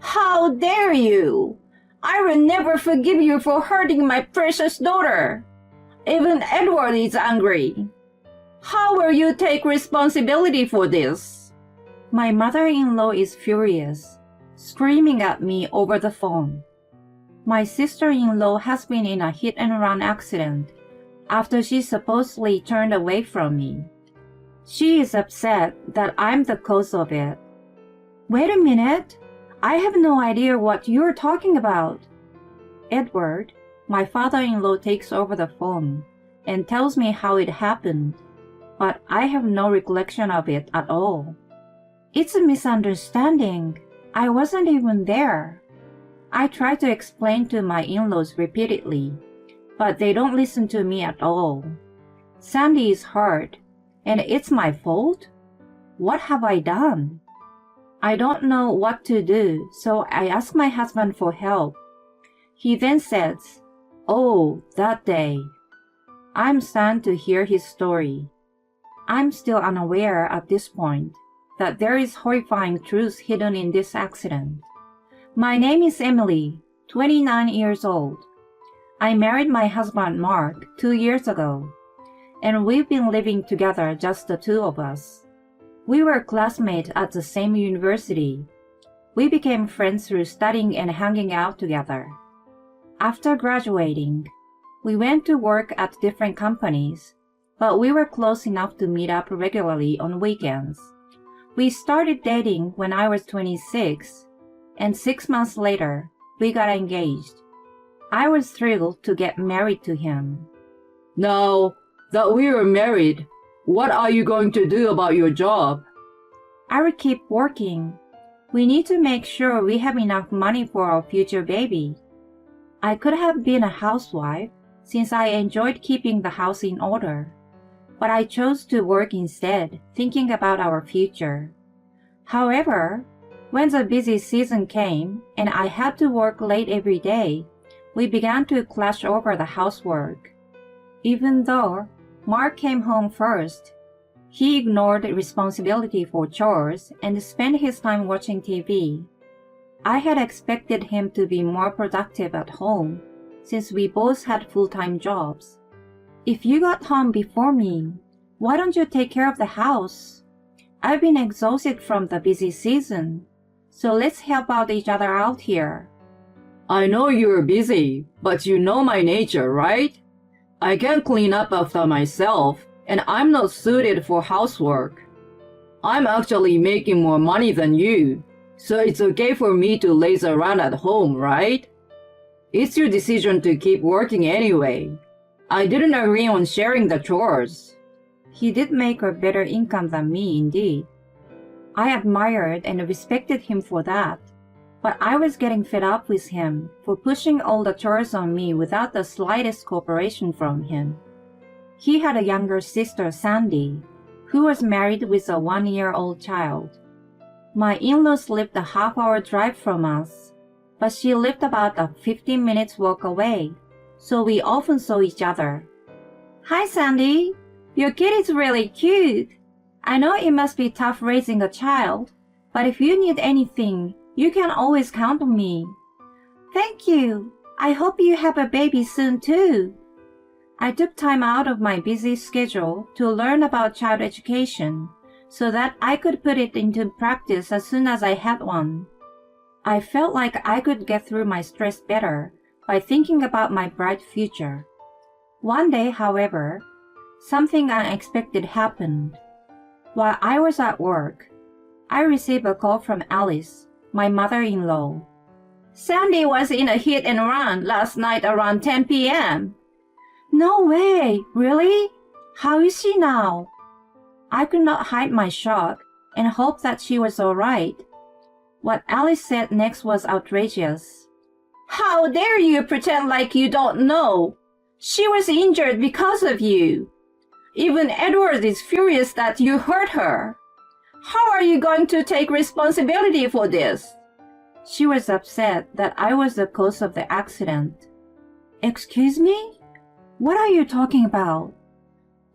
How dare you? I will never forgive you for hurting my precious daughter. Even Edward is angry. How will you take responsibility for this? My mother-in-law is furious, screaming at me over the phone. My sister-in-law has been in a hit-and-run accident after she supposedly turned away from me. She is upset that I'm the cause of it. Wait a minute. I have no idea what you're talking about. Edward, my father-in-law, takes over the phone and tells me how it happened, but I have no recollection of it at all. It's a misunderstanding. I wasn't even there. I try to explain to my in-laws repeatedly, but they don't listen to me at all. Sandy is hurt, and it's my fault? What have I done? I don't know what to do, so I ask my husband for help. He then says, "Oh, that day." I'm stunned to hear his story. I'm still unaware at this point that there is horrifying truth hidden in this accident. My name is Emily, 29 years old. I married my husband Mark 2 years ago, and we've been living together, just the two of us. We were classmates at the same university. We became friends through studying and hanging out together. After graduating, we went to work at different companies, but we were close enough to meet up regularly on weekends. We started dating when I was 26, and 6 months later, we got engaged. I was thrilled to get married to him. Now that we are married, what are you going to do about your job? I will keep working. We need to make sure we have enough money for our future baby. I could have been a housewife since I enjoyed keeping the house in order, but I chose to work instead, thinking about our future. However, when the busy season came and I had to work late every day, we began to clash over the housework. Even though Mark came home first, he ignored responsibility for chores and spent his time watching TV. I had expected him to be more productive at home, since we both had full-time jobs. If you got home before me, why don't you take care of the house? I've been exhausted from the busy season, so let's help out each other out here. I know you're busy, but you know my nature, right? I can clean up after myself, and I'm not suited for housework. I'm actually making more money than you, so it's okay for me to laze around at home, right? It's your decision to keep working anyway. I didn't agree on sharing the chores. He did make a better income than me, indeed. I admired and respected him for that, but I was getting fed up with him for pushing all the chores on me without the slightest cooperation from him. He had a younger sister, Sandy, who was married with a 1-year-old child. My in-laws lived a half-hour drive from us, but she lived about a 15-minute walk away, so we often saw each other. "Hi, Sandy. Your kid is really cute. I know it must be tough raising a child, but if you need anything, you can always count on me." "Thank you. I hope you have a baby soon, too." I took time out of my busy schedule to learn about child education so that I could put it into practice as soon as I had one. I felt like I could get through my stress better by thinking about my bright future. One day, however, something unexpected happened. While I was at work, I received a call from Alice, my mother-in-law. "Sandy was in a hit and run last night around 10 p.m. "No way! Really? How is she now?" I could not hide my shock and hope that she was all right. What Alice said next was outrageous. "How dare you pretend like you don't know? She was injured because of you. Even Edward is furious that you hurt her. How are you going to take responsibility for this?" She was upset that I was the cause of the accident. "Excuse me? What are you talking about?"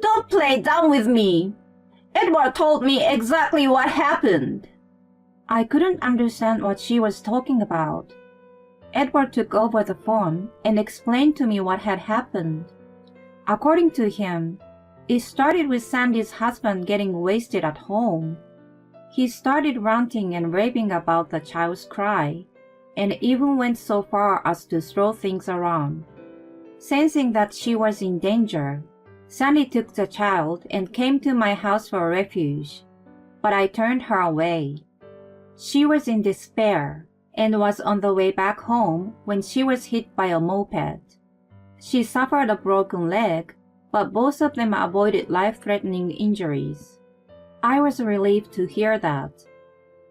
"Don't play dumb with me. Edward told me exactly what happened." I couldn't understand what she was talking about. Edward took over the phone and explained to me what had happened. According to him, it started with Sandy's husband getting wasted at home. He started ranting and raving about the child's cry, and even went so far as to throw things around. Sensing that she was in danger, Sandy took the child and came to my house for refuge, but I turned her away. She was in despair and was on the way back home when she was hit by a moped. She suffered a broken leg, but both of them avoided life-threatening injuries. I was relieved to hear that.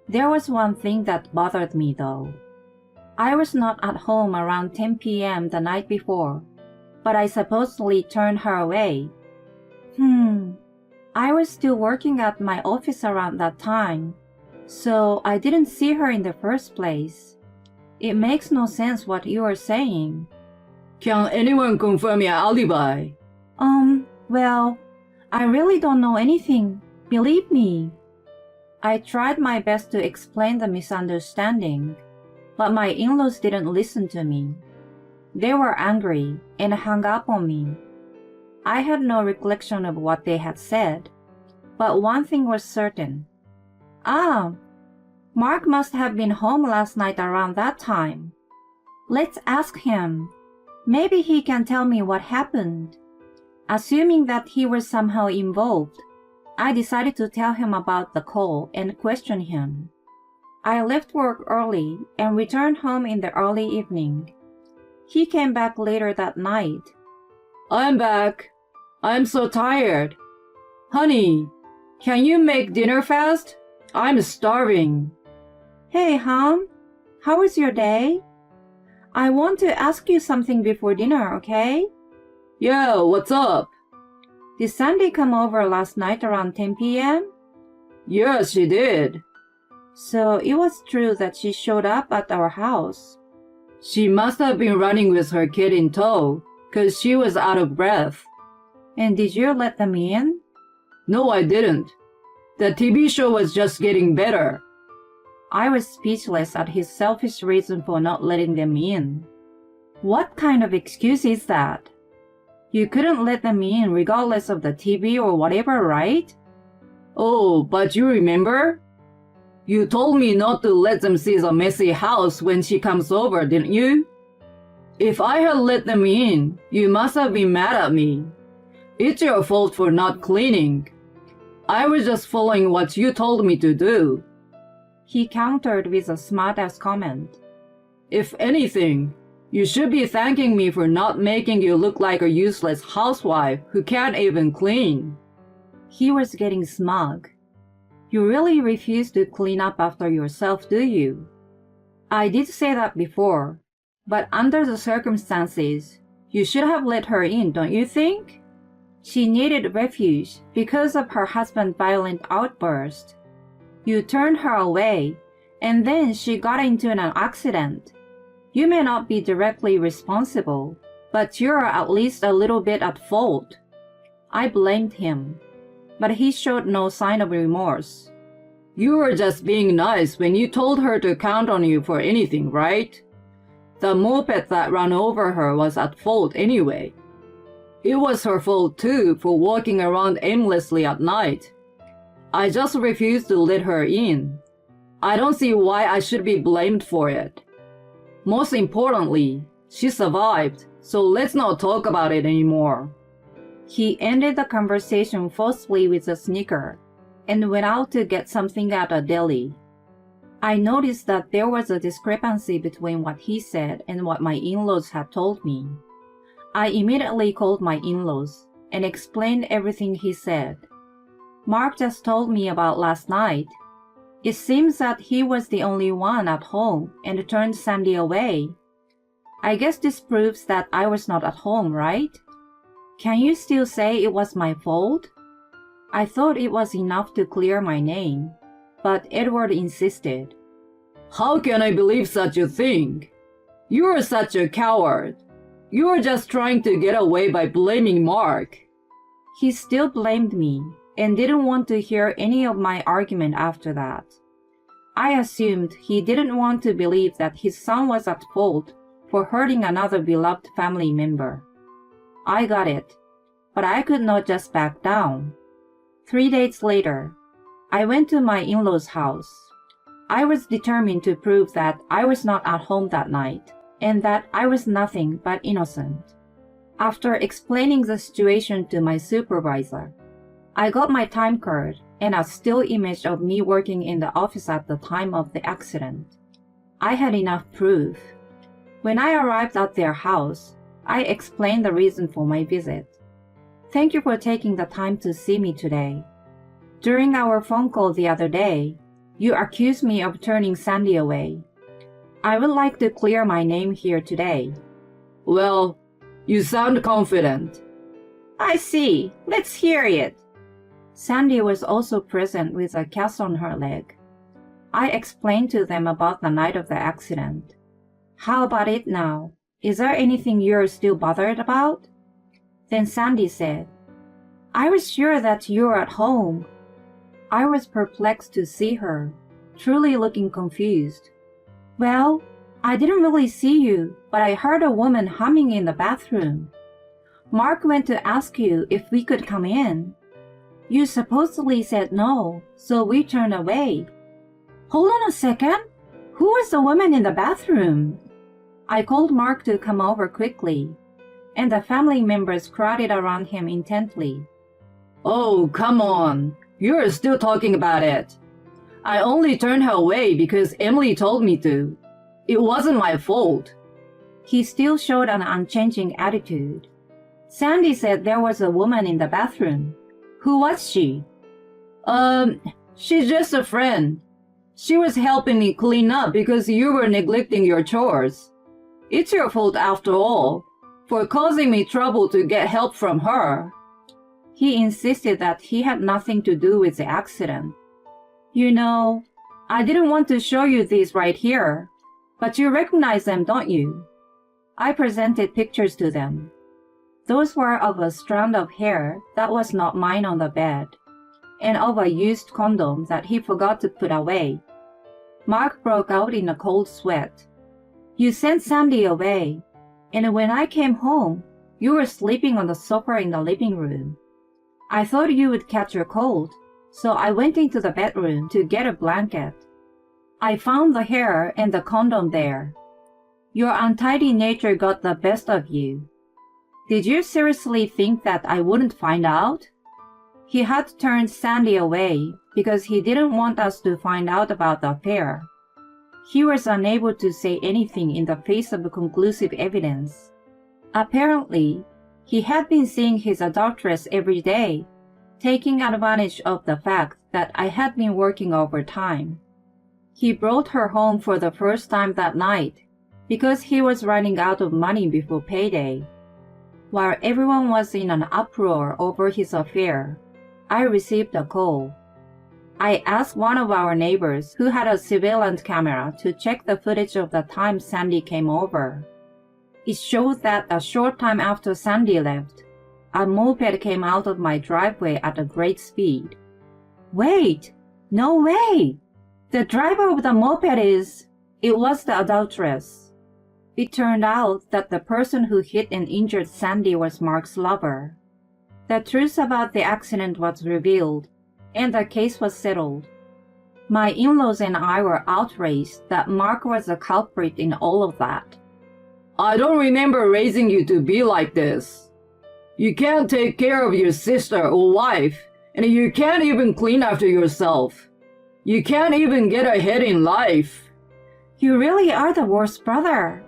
There was one thing that bothered me though. I was not at home around 10 p.m. the night before, but I supposedly turned her away. I was still working at my office around that time, so I didn't see her in the first place. It makes no sense what you are saying. Can anyone confirm your alibi? Well, I really don't know anything, believe me. I tried my best to explain the misunderstanding, but my in-laws didn't listen to me. They were angry and hung up on me. I had no recollection of what they had said, but one thing was certain. Mark must have been home last night around that time. Let's ask him. Maybe he can tell me what happened. Assuming that he was somehow involved, I decided to tell him about the call and question him. I left work early and returned home in the early evening. He came back later that night. I'm back. I'm so tired. Honey, can you make dinner fast? I'm starving. Hey, hon. How was your day? I want to ask you something before dinner, okay? Yeah, what's up? Did Sandy come over last night around 10 p.m.? Yes, she did. So it was true that she showed up at our house. She must have been running with her kid in tow, 'cause she was out of breath. And did you let them in? No, I didn't. The TV show was just getting better. I was speechless at his selfish reason for not letting them in. What kind of excuse is that? You couldn't let them in regardless of the TV or whatever, right? Oh, but you remember? You told me not to let them see the messy house when she comes over, didn't you? If I had let them in, you must have been mad at me. It's your fault for not cleaning. I was just following what you told me to do. He countered with a smart-ass comment. If anything, you should be thanking me for not making you look like a useless housewife who can't even clean. He was getting smug. You really refuse to clean up after yourself, do you? I did say that before, but under the circumstances, you should have let her in, don't you think? She needed refuge because of her husband's violent outburst. You turned her away, and then she got into an accident. You may not be directly responsible, but you're at least a little bit at fault. I blamed him, but he showed no sign of remorse. You were just being nice when you told her to count on you for anything, right? The moped that ran over her was at fault anyway. It was her fault too for walking around aimlessly at night. I just refused to let her in. I don't see why I should be blamed for it. Most importantly, she survived, so let's not talk about it anymore. He ended the conversation forcefully with a snicker and went out to get something at a deli. I noticed that there was a discrepancy between what he said and what my in-laws had told me. I immediately called my in-laws and explained everything he said. Mark just told me about last night. It seems that he was the only one at home and turned Sandy away. I guess this proves that I was not at home, right? Can you still say it was my fault? I thought it was enough to clear my name, but Edward insisted. How can I believe such a thing? You're such a coward. You're just trying to get away by blaming Mark. He still blamed me and didn't want to hear any of my argument after that. I assumed he didn't want to believe that his son was at fault for hurting another beloved family member. I got it, but I could not just back down. 3 days later, I went to my in-laws' house. I was determined to prove that I was not at home that night and that I was nothing but innocent. After explaining the situation to my supervisor, I got my time card and a still image of me working in the office at the time of the accident. I had enough proof. When I arrived at their house, I explained the reason for my visit. Thank you for taking the time to see me today. During our phone call the other day, you accused me of turning Sandy away. I would like to clear my name here today. Well, you sound confident. I see. Let's hear it. Sandy was also present with a cast on her leg. I explained to them about the night of the accident. How about it now? Is there anything you're still bothered about? Then Sandy said, I was sure that you're at home. I was perplexed to see her, truly looking confused. Well, I didn't really see you, but I heard a woman humming in the bathroom. Mark went to ask you if we could come in. You supposedly said no, so we turned away. Hold on a second. Who was the woman in the bathroom? I called Mark to come over quickly, and the family members crowded around him intently. Oh, come on. You're still talking about it. I only turned her away because Emily told me to. It wasn't my fault. He still showed an unchanging attitude. Sandy said there was a woman in the bathroom. Who was she? She's just a friend. She was helping me clean up because you were neglecting your chores. It's your fault after all, for causing me trouble to get help from her. He insisted that he had nothing to do with the accident. You know, I didn't want to show you these right here, but you recognize them, don't you? I presented pictures to them. Those were of a strand of hair that was not mine on the bed, and of a used condom that he forgot to put away. Mark broke out in a cold sweat. You sent Sandy away, and when I came home, you were sleeping on the sofa in the living room. I thought you would catch your cold, so I went into the bedroom to get a blanket. I found the hair and the condom there. Your untidy nature got the best of you. Did you seriously think that I wouldn't find out? He had turned Sandy away because he didn't want us to find out about the affair. He was unable to say anything in the face of conclusive evidence. Apparently, he had been seeing his adulteress every day, taking advantage of the fact that I had been working overtime. He brought her home for the first time that night because he was running out of money before payday. While everyone was in an uproar over his affair, I received a call. I asked one of our neighbors who had a surveillance camera to check the footage of the time Sandy came over. It showed that a short time after Sandy left, a moped came out of my driveway at a great speed. Wait! No way! The driver of the moped it was the adulteress. It turned out that the person who hit and injured Sandy was Mark's lover. The truth about the accident was revealed, and the case was settled. My in-laws and I were outraged that Mark was the culprit in all of that. I don't remember raising you to be like this. You can't take care of your sister or wife, and you can't even clean after yourself. You can't even get ahead in life. You really are the worst brother.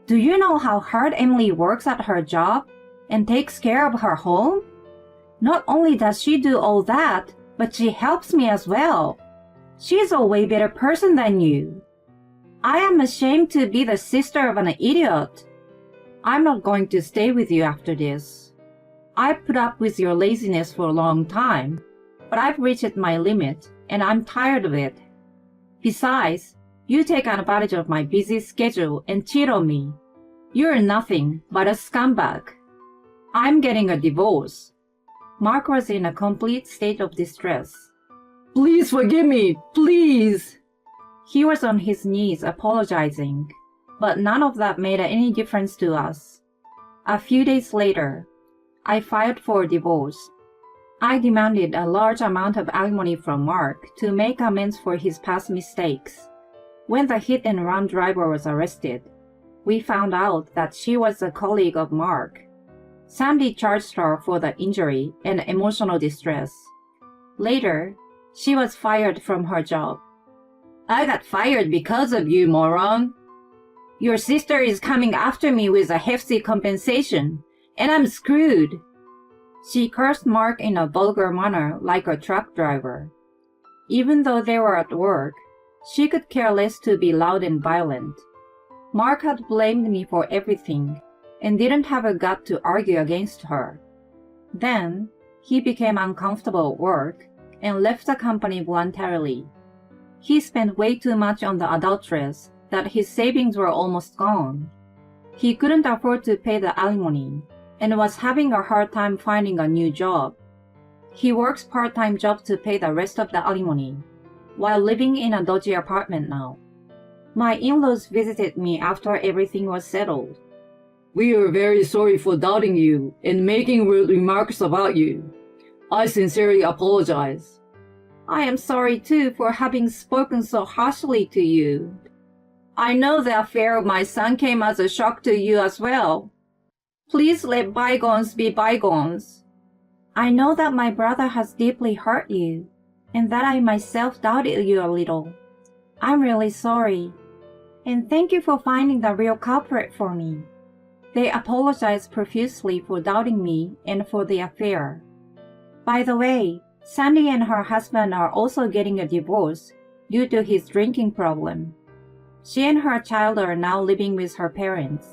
Do you know how hard Emily works at her job and takes care of her home? Not only does she do all that, but she helps me as well. She's a way better person than you. I am ashamed to be the sister of an idiot. I'm not going to stay with you after this. I've put up with your laziness for a long time, but I've reached my limit, and I'm tired of it. Besides, you take advantage of my busy schedule and cheat on me. You're nothing but a scumbag. I'm getting a divorce. Mark was in a complete state of distress. Please forgive me, please. He was on his knees apologizing, but none of that made any difference to us. A few days later, I filed for divorce. I demanded a large amount of alimony from Mark to make amends for his past mistakes. When the hit-and-run driver was arrested, we found out that she was a colleague of Mark. Sandy charged her for the injury and emotional distress. Later, she was fired from her job. I got fired because of you, moron. Your sister is coming after me with a hefty compensation, and I'm screwed. She cursed Mark in a vulgar manner like a truck driver. Even though they were at work, she could care less to be loud and violent. Mark had blamed me for everything and didn't have a gut to argue against her. Then, he became uncomfortable at work and left the company voluntarily. He spent way too much on the adulteress that his savings were almost gone. He couldn't afford to pay the alimony and was having a hard time finding a new job. He works part-time jobs to pay the rest of the alimony, while living in a dodgy apartment now. My in-laws visited me after everything was settled. We are very sorry for doubting you and making rude remarks about you. I sincerely apologize. I am sorry too for having spoken so harshly to you. I know the affair of my son came as a shock to you as well. Please let bygones be bygones. I know that my brother has deeply hurt you, and that I myself doubted you a little. I'm really sorry. And thank you for finding the real culprit for me. They apologized profusely for doubting me and for the affair. By the way, Sandy and her husband are also getting a divorce due to his drinking problem. She and her child are now living with her parents.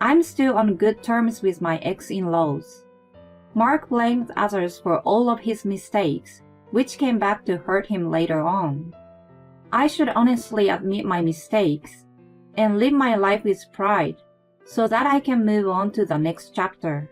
I'm still on good terms with my ex-in-laws. Mark blamed others for all of his mistakes, which came back to hurt him later on. I should honestly admit my mistakes and live my life with pride so that I can move on to the next chapter.